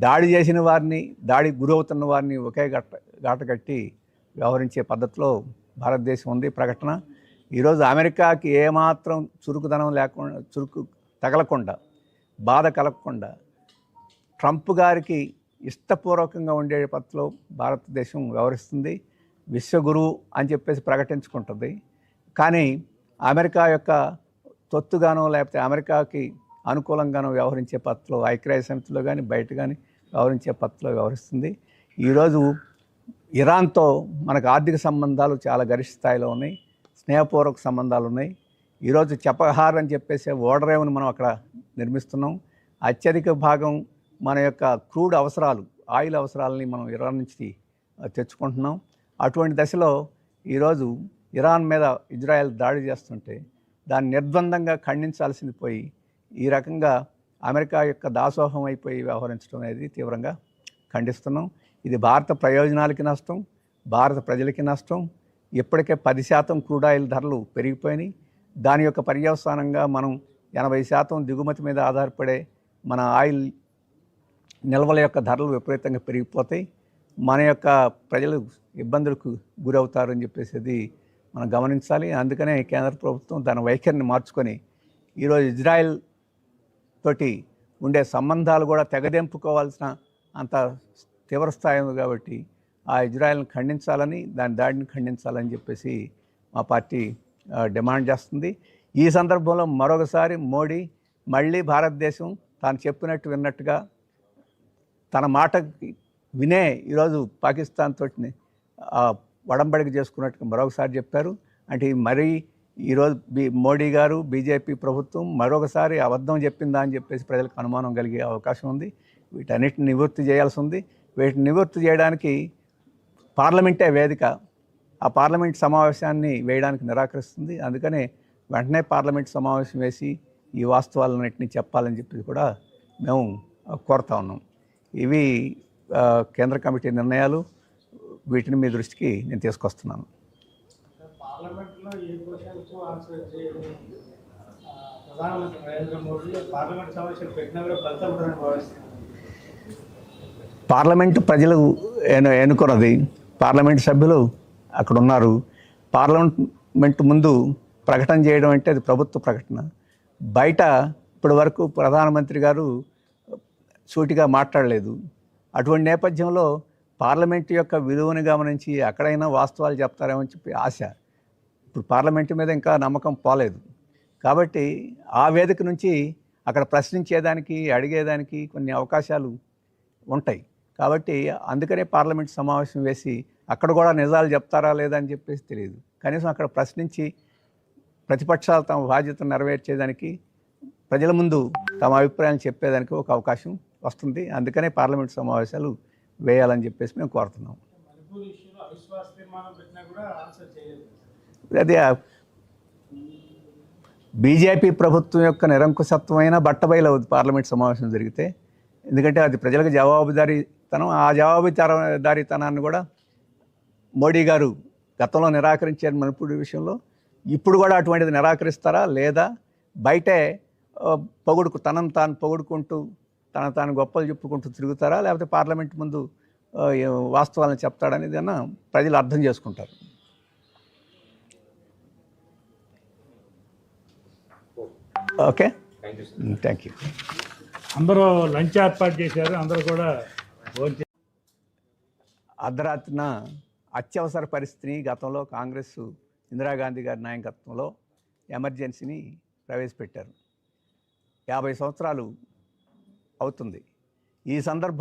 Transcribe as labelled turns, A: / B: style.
A: దాడి చేసిన వారిని, దాడికి గురవుతున్న వారిని ఒకే గాట కట్టి వ్యవహరించే పద్ధతిలో భారతదేశం ఉంది. ప్రకటన ఈరోజు అమెరికాకి ఏమాత్రం చురుకుదనం లేకుండా, చురుకు తగలకుండా, బాధ కలగకుండా ట్రంప్ గారికి ఇష్టపూర్వకంగా ఉండే పద్ధతిలో భారతదేశం వ్యవహరిస్తుంది. విశ్వగురువు అని చెప్పేసి ప్రకటించుకుంటుంది. కానీ అమెరికా యొక్క తొత్తుగానో లేకపోతే అమెరికాకి అనుకూలంగానో వ్యవహరించే పద్ధతిలో ఐక్యరాజ్య సమితిలో కానీ బయట కానీ వ్యవహరించే పద్ధతిలో వ్యవహరిస్తుంది. ఈరోజు ఇరాన్తో మనకు ఆర్థిక సంబంధాలు చాలా గరిష్ట స్థాయిలో ఉన్నాయి, స్నేహపూర్వక సంబంధాలు ఉన్నాయి. ఈరోజు చపహార్ అని చెప్పేసి ఓడరేవును మనం అక్కడ నిర్మిస్తున్నాం. అత్యధిక భాగం మన యొక్క క్రూడ్ అవసరాలు, ఆయిల్ అవసరాలని మనం ఇరాన్ నుంచి తెచ్చుకుంటున్నాం. అటువంటి దశలో ఈరోజు ఇరాన్ మీద ఇజ్రాయెల్ దాడి చేస్తుంటే దాన్ని నిర్ద్వందంగా ఖండించాల్సింది పోయి ఈ రకంగా అమెరికా యొక్క దాసోహం అయిపోయి వ్యవహరించడం అనేది తీవ్రంగా ఖండిస్తున్నాం. ఇది భారత ప్రయోజనాలకి నష్టం, భారత ప్రజలకి నష్టం. ఇప్పటికే 10% క్రూడ్ ఆయిల్ ధరలు పెరిగిపోయినాయి. దాని యొక్క పర్యవసానంగా మనం 80% దిగుమతి మీద ఆధారపడే మన ఆయిల్ నిల్వల యొక్క ధరలు విపరీతంగా పెరిగిపోతాయి. మన యొక్క ప్రజలు ఇబ్బందులకు గురవుతారని చెప్పేసి మనం గమనించాలి. అందుకనే కేంద్ర ప్రభుత్వం దాని వైఖరిని మార్చుకొని ఈరోజు ఇజ్రాయెల్ తోటి ఉండే సంబంధాలు కూడా తెగదెంపుకోవాల్సిన అంత తీవ్రస్థాయి ఉంది. కాబట్టి ఆ ఇజ్రాయెల్ని ఖండించాలని, దాని దాడిని ఖండించాలని చెప్పేసి మా పార్టీ డిమాండ్ చేస్తుంది. ఈ సందర్భంలో మరొకసారి మోడీ మళ్ళీ భారతదేశం తాను చెప్పినట్టు విన్నట్టుగా తన మాట వినే ఈరోజు పాకిస్తాన్ తోటి వడంబడిక చేసుకున్నట్టుగా మరొకసారి చెప్పారు. అంటే మరీ ఈరోజు మోడీ గారు, బీజేపీ ప్రభుత్వం మరొకసారి అబద్ధం చెప్పిందా అని చెప్పేసి ప్రజలకు అనుమానం కలిగే అవకాశం ఉంది. వీటన్నిటిని నివృత్తి చేయాల్సి ఉంది. వీటిని నివృత్తి చేయడానికి పార్లమెంటే వేదిక. ఆ పార్లమెంట్ సమావేశాన్ని వేయడానికి నిరాకరిస్తుంది. అందుకనే వెంటనే పార్లమెంట్ సమావేశం వేసి ఈ వాస్తవాలన్నింటినీ చెప్పాలని చెప్పి కూడా మేము కోరుతా ఉన్నాం. ఇవి కేంద్ర కమిటీ నిర్ణయాలు. వీటిని మీ దృష్టికి నేను తీసుకొస్తున్నాను.
B: పార్లమెంట్లో ఏ క్వశ్చన్కు ఆన్సర్ చేయడం ప్రధానమంత్రి నరేంద్ర మోడీ పార్లమెంట్ సమావేశాలు పెట్టినా కూడా ఫలితం ఉంటుందని భావిస్తున్నారు.
A: పార్లమెంటు ప్రజలు ఎన్నుకున్నది, పార్లమెంటు సభ్యులు అక్కడ ఉన్నారు. పార్లమెంటు ముందు ప్రకటన చేయడం అంటే అది ప్రభుత్వ ప్రకటన. బయట ఇప్పటి వరకు ప్రధానమంత్రి గారు సూటిగా మాట్లాడలేదు. అటువంటి నేపథ్యంలో పార్లమెంటు యొక్క విలువను గమనించి అక్కడైనా వాస్తవాలు చెప్తారేమో అని చెప్పి ఆశ. ఇప్పుడు పార్లమెంటు మీద ఇంకా నమ్మకం పోలేదు. కాబట్టి ఆ వేదిక నుంచి అక్కడ ప్రశ్నించేదానికి, అడిగేదానికి కొన్ని అవకాశాలు ఉంటాయి. కాబట్టి అందుకనే పార్లమెంట్ సమావేశం వేసి అక్కడ కూడా నిజాలు చెప్తారా లేదా అని చెప్పేసి తెలియదు. కనీసం అక్కడ ప్రశ్నించి ప్రతిపక్షాలు తమ బాధ్యతను నెరవేర్చేదానికి, ప్రజల ముందు తమ అభిప్రాయాలు చెప్పేదానికి ఒక అవకాశం వస్తుంది. అందుకనే పార్లమెంట్ సమావేశాలు వేయాలని చెప్పేసి మేము కోరుతున్నాం. అదే బీజేపీ ప్రభుత్వం యొక్క నిరంకుశత్వమైన బట్టబయలవుద్ది పార్లమెంట్ సమావేశం జరిగితే. ఎందుకంటే అది ప్రజలకు జవాబుదారీతనం. ఆ జవాబుదారీతనాన్ని కూడా మోడీ గారు గతంలో నిరాకరించారు మణిపూర్ విషయంలో. ఇప్పుడు కూడా అటువంటిది నిరాకరిస్తారా లేదా? బయటే తనను తాను పొగుడుకుంటూ తాను గొప్పలు చెప్పుకుంటూ తిరుగుతారా, లేకపోతే పార్లమెంట్ ముందు వాస్తవాలను చెప్తాడనేది అన్న ప్రజలు అర్థం చేసుకుంటారు. Okay, thank you.
B: అందరూ లంచ్ ఏర్పాటు చేశారు. అందరూ కూడా
A: అర్ధరాత్రిన అత్యవసర పరిస్థితిని గతంలో కాంగ్రెస్ ఇందిరాగాంధీ గారి నాయకత్వంలో ఎమర్జెన్సీని ప్రవేశపెట్టారు. 50 సంవత్సరాలు అవుతుంది. ఈ సందర్భం